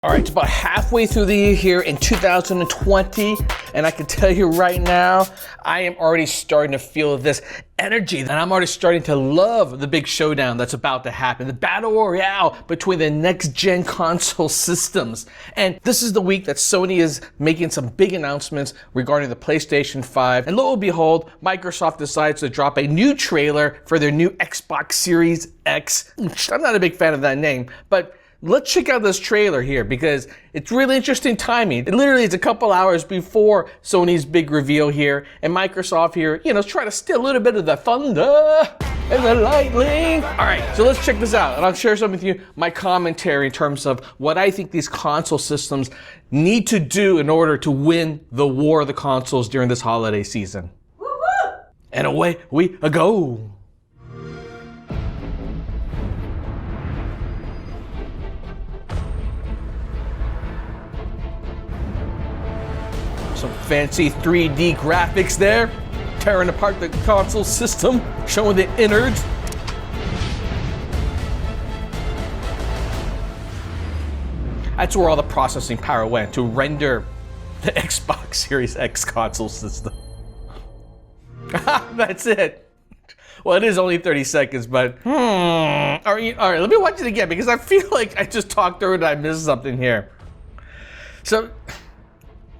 All right, it's about halfway through the year here in 2020, and I can tell you right now, I am already starting to feel this energy, and I'm already starting to love the big showdown that's about to happen, the battle royale between the next-gen console systems. And this is the week that Sony is making some big announcements regarding the PlayStation 5, and lo and behold, Microsoft decides to drop a new trailer for their new Xbox Series X. I'm not a big fan of that name, but let's check out this trailer here because it's really interesting timing. It literally is a couple hours before Sony's big reveal here, and Microsoft here, is trying to steal a little bit of the thunder and the lightning. All right, so let's check this out, and I'll share some with you, my commentary in terms of what I think these console systems need to do in order to win the war of the consoles during this holiday season. Woo-hoo! And away we go. Some fancy 3D graphics there, tearing apart the console system, showing the innards. That's where all the processing power went to render the Xbox Series X console system. That's it. Well, it is only 30 seconds, but all right, let me watch it again because I feel like I just talked through it and I missed something here. So,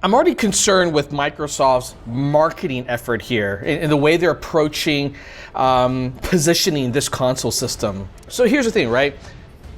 I'm already concerned with Microsoft's marketing effort here in the way they're approaching positioning this console system. So here's the thing, right?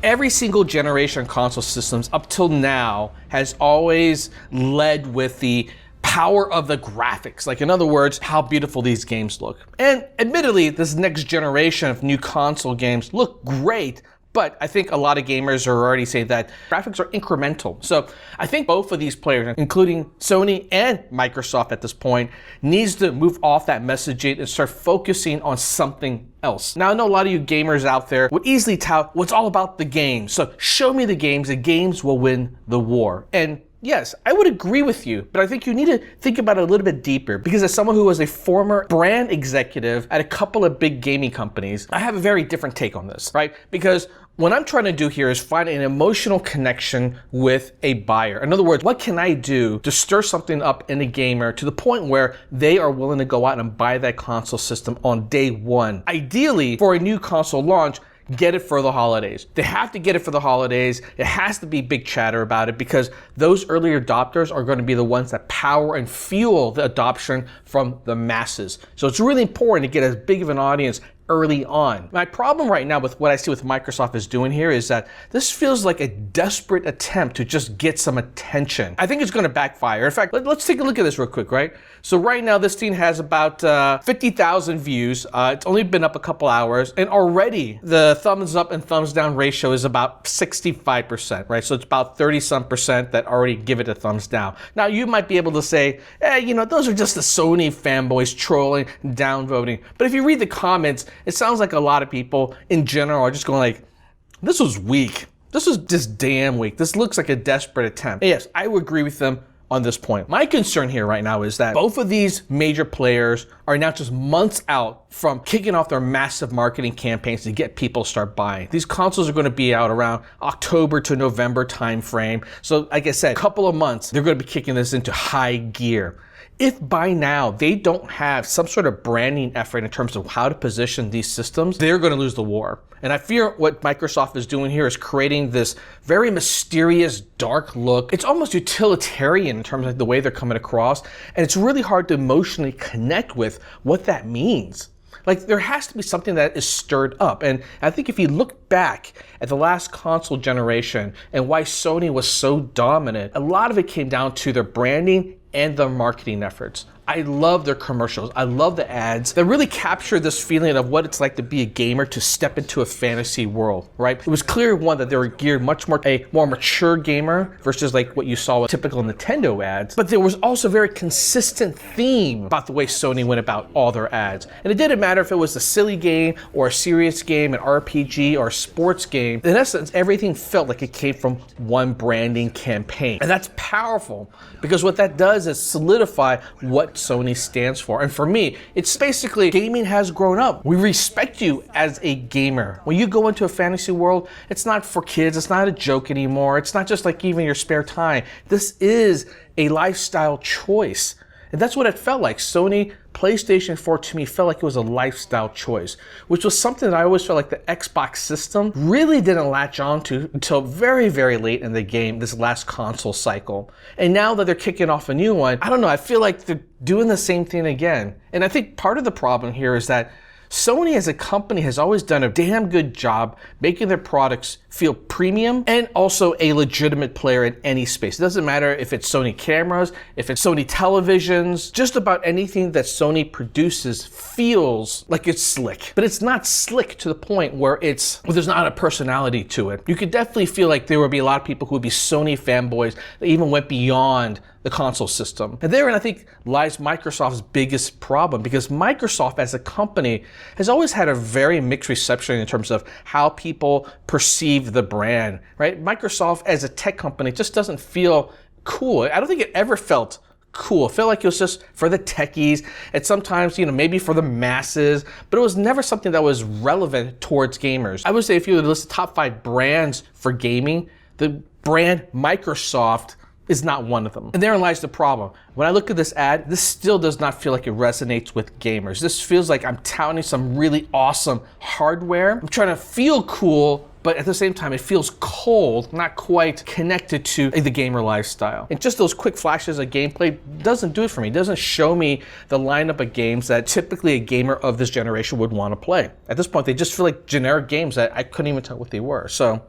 Every single generation of console systems up till now has always led with the power of the graphics. Like, in other words, how beautiful these games look. And admittedly, this next generation of new console games look great, but I think a lot of gamers are already saying that graphics are incremental. So I think both of these players, including Sony and Microsoft at this point, needs to move off that messaging and start focusing on something else. Now, I know a lot of you gamers out there would easily tout, well, it's all about the games. So show me the games will win the war. And yes, I would agree with you, but I think you need to think about it a little bit deeper because as someone who was a former brand executive at a couple of big gaming companies, I have a very different take on this, right? Because what I'm trying to do here is find an emotional connection with a buyer. In other words, what can I do to stir something up in a gamer to the point where they are willing to go out and buy that console system on day one? Ideally, for a new console launch, get it for the holidays. They have to get it for the holidays. It has to be big chatter about it because those early adopters are going to be the ones that power and fuel the adoption from the masses. So it's really important to get as big of an audience early on. My problem right now with what I see with Microsoft is doing here is that this feels like a desperate attempt to just get some attention. I think it's going to backfire. In fact, let's take a look at this real quick, right? So right now this thing has about 50,000 views. It's only been up a couple hours, and already the thumbs up and thumbs down ratio is about 65%, right? So it's about 30-some% that already give it a thumbs down. Now you might be able to say, those are just the Sony fanboys trolling, downvoting. But if you read the comments, it sounds like a lot of people in general are just going like, this was weak. This was just damn weak. This looks like a desperate attempt. And yes, I would agree with them on this point. My concern here right now is that both of these major players are now just months out from kicking off their massive marketing campaigns to get people to start buying. These consoles are going to be out around October to November timeframe. So like I said, a couple of months, they're going to be kicking this into high gear. If by now they don't have some sort of branding effort in terms of how to position these systems, they're going to lose the war. And I fear what Microsoft is doing here is creating this very mysterious, dark look. It's almost utilitarian in terms of the way they're coming across. And it's really hard to emotionally connect with what that means. Like, there has to be something that is stirred up. And I think if you look back at the last console generation and why Sony was so dominant, a lot of it came down to their branding and their marketing efforts. I love their commercials. I love the ads that really capture this feeling of what it's like to be a gamer, to step into a fantasy world, right? It was clear, one, that they were geared much more a more mature gamer versus like what you saw with typical Nintendo ads. But there was also a very consistent theme about the way Sony went about all their ads. And it didn't matter if it was a silly game or a serious game, an RPG or a sports game. In essence, everything felt like it came from one branding campaign. And that's powerful because what that does is solidify what what Sony stands for. And for me, it's basically gaming has grown up. We respect you as a gamer. When you go into a fantasy world, it's not for kids, it's not a joke anymore. It's not just like even your spare time. This is a lifestyle choice. And that's what it felt like. Sony PlayStation 4 to me felt like it was a lifestyle choice, which was something that I always felt like the Xbox system really didn't latch on to until very, very late in the game, this last console cycle. And now that they're kicking off a new one, I don't know, I feel like they're doing the same thing again. And I think part of the problem here is that Sony as a company has always done a damn good job making their products feel premium and also a legitimate player in any space. It doesn't matter if it's Sony cameras, if it's Sony televisions, just about anything that Sony produces feels like it's slick. But it's not slick to the point where there's not a personality to it. You could definitely feel like there would be a lot of people who would be Sony fanboys that even went beyond the console system. And therein, I think, lies Microsoft's biggest problem, because Microsoft as a company has always had a very mixed reception in terms of how people perceive the brand, right? Microsoft as a tech company just doesn't feel cool. I don't think it ever felt cool. It felt like it was just for the techies, and sometimes, maybe for the masses, but it was never something that was relevant towards gamers. I would say if you were to list the top 5 brands for gaming, the brand Microsoft is not one of them. And therein lies the problem. When I look at this ad, this still does not feel like it resonates with gamers. This feels like I'm touting some really awesome hardware. I'm trying to feel cool, but at the same time, it feels cold, not quite connected to the gamer lifestyle. And just those quick flashes of gameplay doesn't do it for me. It doesn't show me the lineup of games that typically a gamer of this generation would want to play. At this point, they just feel like generic games that I couldn't even tell what they were. So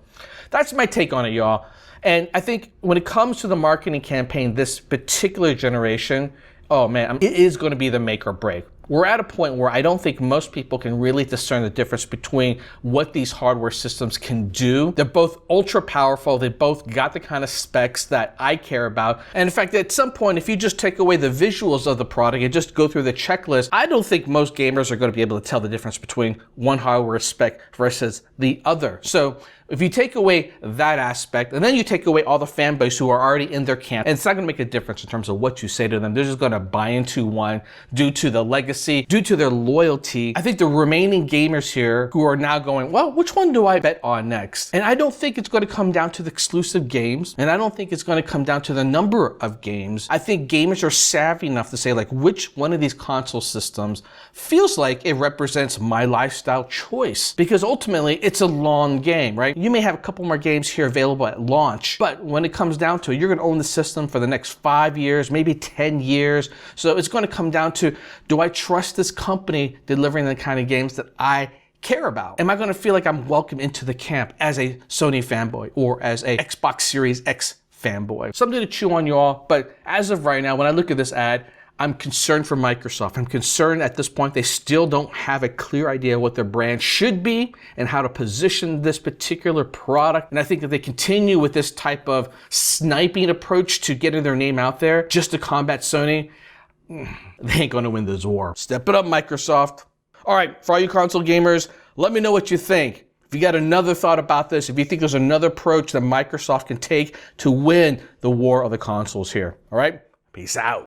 that's my take on it, y'all. And I think when it comes to the marketing campaign, this particular generation, oh man, it is going to be the make or break. We're at a point where I don't think most people can really discern the difference between what these hardware systems can do. They're both ultra powerful. They both got the kind of specs that I care about. And in fact, at some point, if you just take away the visuals of the product and just go through the checklist, I don't think most gamers are going to be able to tell the difference between one hardware spec versus the other. So if you take away that aspect, and then you take away all the fanboys who are already in their camp, and it's not going to make a difference in terms of what you say to them. They're just going to buy into one due to the legacy, due to their loyalty. I think the remaining gamers here who are now going, well, which one do I bet on next? And I don't think it's going to come down to the exclusive games, and I don't think it's going to come down to the number of games. I think gamers are savvy enough to say, like, which one of these console systems feels like it represents my lifestyle choice? Because ultimately, it's a long game, right? You may have a couple more games here available at launch, but when it comes down to it, you're going to own the system for the next 5 years, maybe 10 years. So it's going to come down to, do I trust this company delivering the kind of games that I care about? Am I going to feel like I'm welcome into the camp as a Sony fanboy or as a Xbox Series X fanboy? Something to chew on, y'all. But as of right now, when I look at this ad, I'm concerned for Microsoft. I'm concerned at this point they still don't have a clear idea what their brand should be and how to position this particular product. And I think if they continue with this type of sniping approach to getting their name out there just to combat Sony, they ain't gonna win this war. Step it up, Microsoft. All right, for all you console gamers, let me know what you think. If you got another thought about this, if you think there's another approach that Microsoft can take to win the war of the consoles here. All right, peace out.